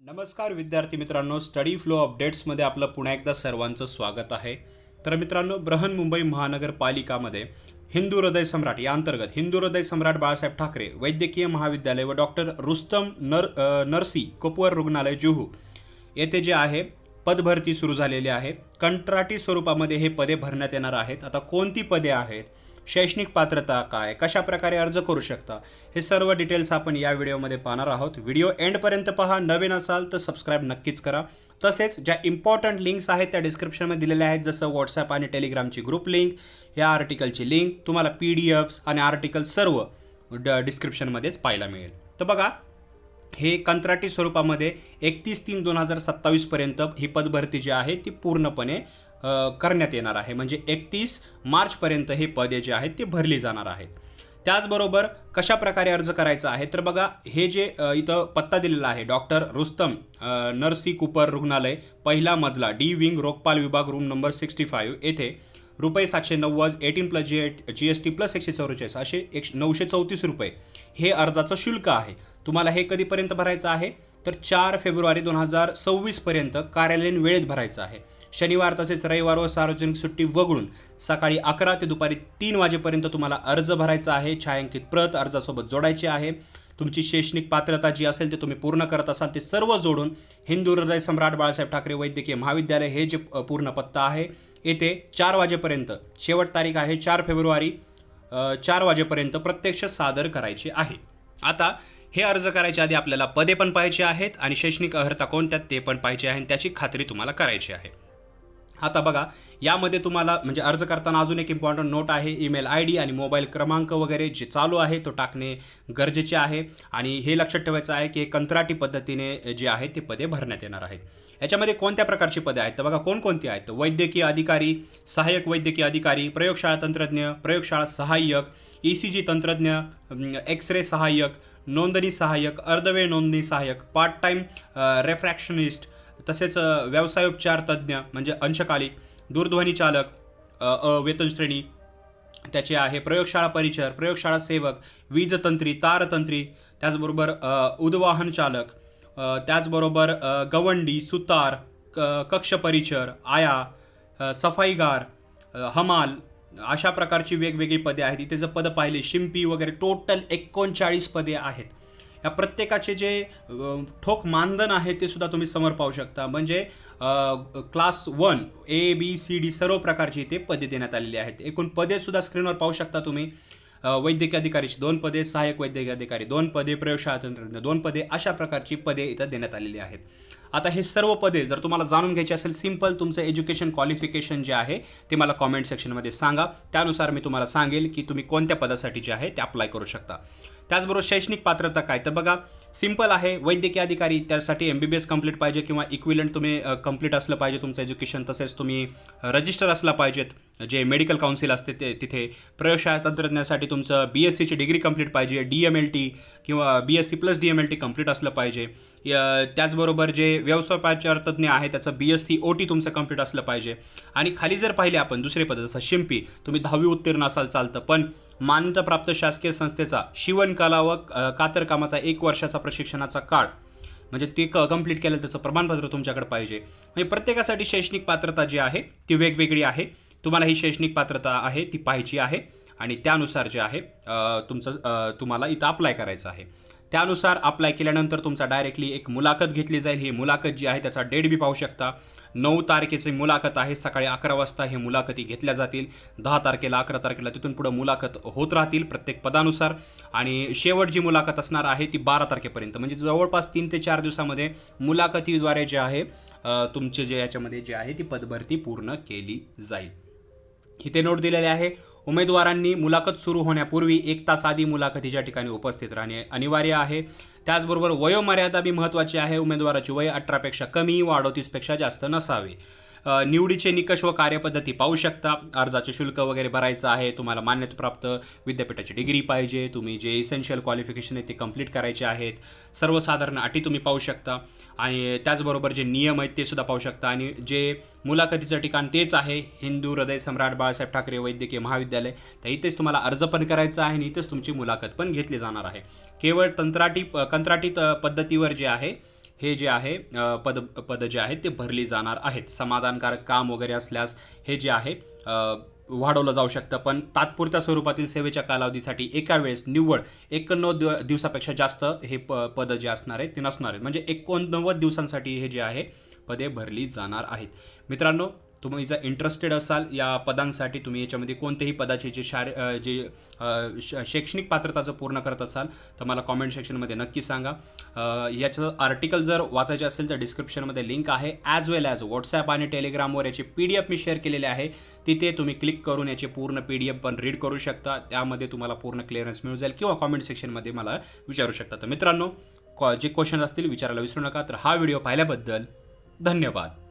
नमस्कार विद्यार्थी मित्रांनो, स्टडी फ्लो अपडेट्समध्ये आपलं पुन्हा एकदा सर्वांचं स्वागत आहे. तर मित्रांनो, बृहन्मुंबई महानगरपालिकामध्ये हिंदू हृदय सम्राट या अंतर्गत हिंदू हृदय सम्राट बाळासाहेब ठाकरे वैद्यकीय महाविद्यालय व डॉक्टर रुस्तम नरसी कपूर रुग्णालय जुहू येथे जे आहे पदभरती सुरू झालेली आहे. कंत्राटी स्वरूपामध्ये हे पदे भरण्यात येणार आहेत. आता कोणती पदे आहेत, शैक्षणिक पात्रता काय, कशा प्रकारे अर्ज करू शकता, हे सर्व डिटेल्स आपण या व्हिडिओमध्ये पाहणार आहोत. व्हिडिओ एंडपर्यंत पहा. नवीन असाल तर सबस्क्राईब नक्कीच करा. तसेच ज्या इम्पॉर्टंट लिंक्स आहेत त्या डिस्क्रिप्शनमध्ये दिलेल्या आहेत, जसं व्हॉट्सॲप आणि टेलिग्रामची ग्रुप लिंक, या आर्टिकलची लिंक, तुम्हाला PDFs आणि आर्टिकल सर्व डिस्क्रिप्शनमध्येच पाहायला मिळेल. तर बघा, हे कंत्राटी स्वरूपामध्ये 31/3/2027 पर्यंत ही पदभरती जी आहे ती पूर्णपणे करण्यात येणार आहे. म्हणजे 31 मार्चपर्यंत हे पदे जे आहेत ते भरली जाणार आहेत. त्याचबरोबर कशा प्रकारे अर्ज करायचा आहे, तर बघा, हे जे इथं पत्ता दिलेला आहे, डॉक्टर रुस्तम नरसी कूपर रुग्णालय, पहिला मजला, डी विंग, रोगपाल विभाग, रूम नंबर 65 येथे ₹790 18+ GST प्लस 144 असे 934 रुपये हे अर्जाचं शुल्क आहे. तुम्हाला हे कधीपर्यंत भरायचं आहे, तर 4 फेब्रुवारी 2026 पर्यंत कार्यालयीन वेळेत भरायचं आहे. शनिवार तसेच रविवार व सार्वजनिक सुट्टी वगळून सकाळी 11 ते दुपारी 3 वाजेपर्यंत तुम्हाला अर्ज भरायचा आहे. छायांकित प्रत अर्जासोबत जोडायची आहे. तुमची शैक्षणिक पात्रता जी असेल ते तुम्ही पूर्ण करत असाल ते सर्व जोडून हिंदू हृदय सम्राट बाळासाहेब ठाकरे वैद्यकीय महाविद्यालय हे जे पूर्ण पत्ता आहे येथे 4 वाजेपर्यंत, शेवट तारीख आहे 4 फेब्रुवारी 4 वाजेपर्यंत प्रत्यक्ष सादर करायचे आहे. आता हे अर्ज करायच्या आधी आपल्याला पदे पण पाहिजे आहेत आणि शैक्षणिक अर्हता कोणत्या ते पण पाहिजे आहे, त्याची खात्री तुम्हाला करायची आहे. आता बघा, यामध्ये तुम्हाला म्हणजे अर्ज करताना अजून एक इम्पॉर्टंट नोट आहे, ईमेल ID आणि मोबाईल क्रमांक वगैरे जे चालू आहे तो टाकणे गरजेचे आहे. आणि हे लक्षात ठेवायचं आहे की कंत्राटी पद्धतीने जे आहे ते पदे भरण्यात येणार आहेत. याच्यामध्ये कोणत्या प्रकारची पदे आहेत, तर बघा कोणकोणती आहेत. वैद्यकीय अधिकारी, सहाय्यक वैद्यकीय अधिकारी, प्रयोगशाळा तंत्रज्ञ, प्रयोगशाळा सहाय्यक, ECG तंत्रज्ञ, एक्स-रे सहाय्यक, नोंदणी सहाय्यक, अर्धवेळ नोंदणी सहाय्यक, पार्ट टाईम रेफ्रॅक्शनिस्ट, तसेच व्यवसायोपचार तज्ज्ञ म्हणजे अंशकालिक, दूरध्वनी चालक वेतन श्रेणी त्याचे आहे, प्रयोगशाळा परिचर, प्रयोगशाळा सेवक, वीजतंत्री, तारतंत्री, त्याचबरोबर उद्वाहन चालक, त्याचबरोबर गवंडी, सुतार, कक्ष परिचर, आया, सफाईगार, हमाल, अशा प्रकारची वेगवेगळी पदे आहेत. इथे जर पदं पाहिली, शिंपी वगैरे, टोटल 39 पदे आहेत. या प्रत्येकाचे जे ठोक मानधन आहे ते सुद्धा तुम्ही समोर पाहू शकता. म्हणजे क्लास 1 ABCD सर्व प्रकारची इथे पदे देण्यात आलेली आहेत. एकूण पदे सुद्धा स्क्रीनवर पाहू शकता तुम्ही. वैद्यकीय अधिकारीची 2 पदे, सहाय्यक वैद्यकीय अधिकारी 2 पदे, प्रयोगशाळा तंत्रज्ञ 2 पदे, अशा प्रकारची पदे इथं देण्यात आलेली आहेत. आता हे सर्व पदे जर तुम्हाला जाणून घ्यायची असेल, सिंपल तुमचं एज्युकेशन क्वालिफिकेशन जे आहे ते मला कॉमेंट सेक्शनमध्ये सांगा. त्यानुसार मी तुम्हाला सांगेल की तुम्ही कोणत्या पदासाठी जे आहे ते अप्लाय करू शकता. त्याचबरोबर शैक्षणिक पात्रता काय, तर बघा सिंपल आहे. वैद्यकीय अधिकारी त्यासाठी MBBS कंप्लीट पाहिजे किंवा इक्विलंट तुम्ही कंप्लीट असलं पाहिजे तुमचं एज्युकेशन. तसेच तुम्ही रजिस्टर असला पाहिजेत, जे मेडिकल काउन्सिल असते ते तिथे. प्रयोगशाळा तंत्रज्ञासाठी तुमचं BSc ची डिग्री कंप्लीट पाहिजे, DMLT किंवा BSc प्लस DMLT कंप्लीट असलं पाहिजे. त्याचबरोबर जे व्यवसायोपचार तज्ज्ञ आहे त्याचं BSc OT तुमचं कंप्लीट असलं पाहिजे. आणि खाली जर पाहिले आपण दुसरे पद जसं शिंपी, तुम्ही 10वी उत्तीर्ण असाल चालतं, पण मान्यताप्राप्त शासकीय संस्थेचा शिवणकला व कातरकामाचा 1 वर्षाचा प्रशिक्षणाचा काळ म्हणजे ते कंप्लीट केलं त्याचं प्रमाणपत्र तुमच्याकडे पाहिजे. म्हणजे प्रत्येकासाठी शैक्षणिक पात्रता जी आहे ती वेगवेगळी आहे. तुम्हाला ही शैक्षणिक पात्रता आहे ती पाहिजे आहे आणि त्यानुसार जे आहे तुम्हाला इथं अप्लाय करायचं आहे. त्यानुसार अप्लाय केल्यानंतर तुमचा डायरेक्टली एक मुलाखत घेतली जाईल. ही मुलाखत जी आहे त्याचा डेट बी पाहू शकता. 9 तारखेची मुलाखत आहे, सकाळी 11 वाजता हे मुलाखती घेतल्या जातील. 10 तारखेला, 11 तारखेला, तिथून पुढे मुलाखत होत राहतील प्रत्येक पदानुसार. आणि शेवट जी मुलाखत असणार आहे ती 12 तारखेपर्यंत, म्हणजे जवळपास 3 ते 4 दिवसामध्ये मुलाखतीद्वारे जे आहे तुमचे जे याच्यामध्ये जे आहे ती पदभरती पूर्ण केली जाईल. इथे नोट दिलेले आहे, उमेदवारांनी मुलाखत सुरू होण्यापूर्वी 1 तास आधी मुलाखतीच्या ठिकाणी उपस्थित राहणे अनिवार्य आहे. त्याचबरोबर वयोमर्यादा बी महत्त्वाची आहे. उमेदवाराची वय 18 पेक्षा कमी व 38 पेक्षा जास्त नसावे. निवडीचे निकष व कार्यपद्धती पाहू शकता. अर्जाचे शुल्क वगैरे भरायचं आहे. तुम्हाला मान्यताप्राप्त विद्यापीठाची डिग्री पाहिजे. तुम्ही जे इसेन्शियल क्वालिफिकेशन आहे ते कंप्लीट करायचे आहेत. सर्वसाधारण अटी तुम्ही पाहू शकता आणि त्याचबरोबर जे नियम आहेत ते सुद्धा पाहू शकता. आणि जे मुलाखतीचं ठिकाण तेच आहे, हिंदू हृदय सम्राट बाळासाहेब ठाकरे वैद्यकीय महाविद्यालय. तर इथेच तुम्हाला अर्ज पण करायचा आहे आणि इथेच तुमची मुलाखत पण घेतली जाणार आहे. केवळ कंत्राटी पद्धतीवर जे आहे हे जे आहे पद जे आहेत ते भरली जाणार आहेत. समाधानकारक काम वगैरे असल्यास हे जे आहे वाढवलं जाऊ शकतं, पण तात्पुरत्या स्वरूपातील सेवेच्या कालावधीसाठी एका वेळेस निव्वळ 89 दिवसापेक्षा जास्त हे पदं जे असणार आहेत ते नसणार आहेत. म्हणजे 89 दिवसांसाठी हे जे आहे पदे भरली जाणार आहेत. मित्रांनो, तुम्ही जर इंटरेस्टेड असाल या पदांसाठी, तुम्ही याच्यामध्ये कोणत्याही पदाचे शैक्षणिक पात्रता जर पूर्ण करत असाल तर मला कॉमेंट सेक्शनमध्ये नक्की सांगा. याचं आर्टिकल जर वाचायचे असेल तर डिस्क्रिप्शनमध्ये लिंक आहे, ॲज वेल ॲज व्हॉट्सॲप आणि टेलिग्रामवर याची PDF मी शेअर केलेले आहे. तिथे तुम्ही क्लिक करून याची पूर्ण PDF पण रीड करू शकता. त्यामध्ये तुम्हाला पूर्ण क्लिअरन्स मिळून जाईल, किंवा कॉमेंट सेक्शनमध्ये मला विचारू शकता. तर मित्रांनो, जे क्वेश्चन असतील विचारायला विसरू नका. तर हा व्हिडिओ पाहिल्याबद्दल धन्यवाद.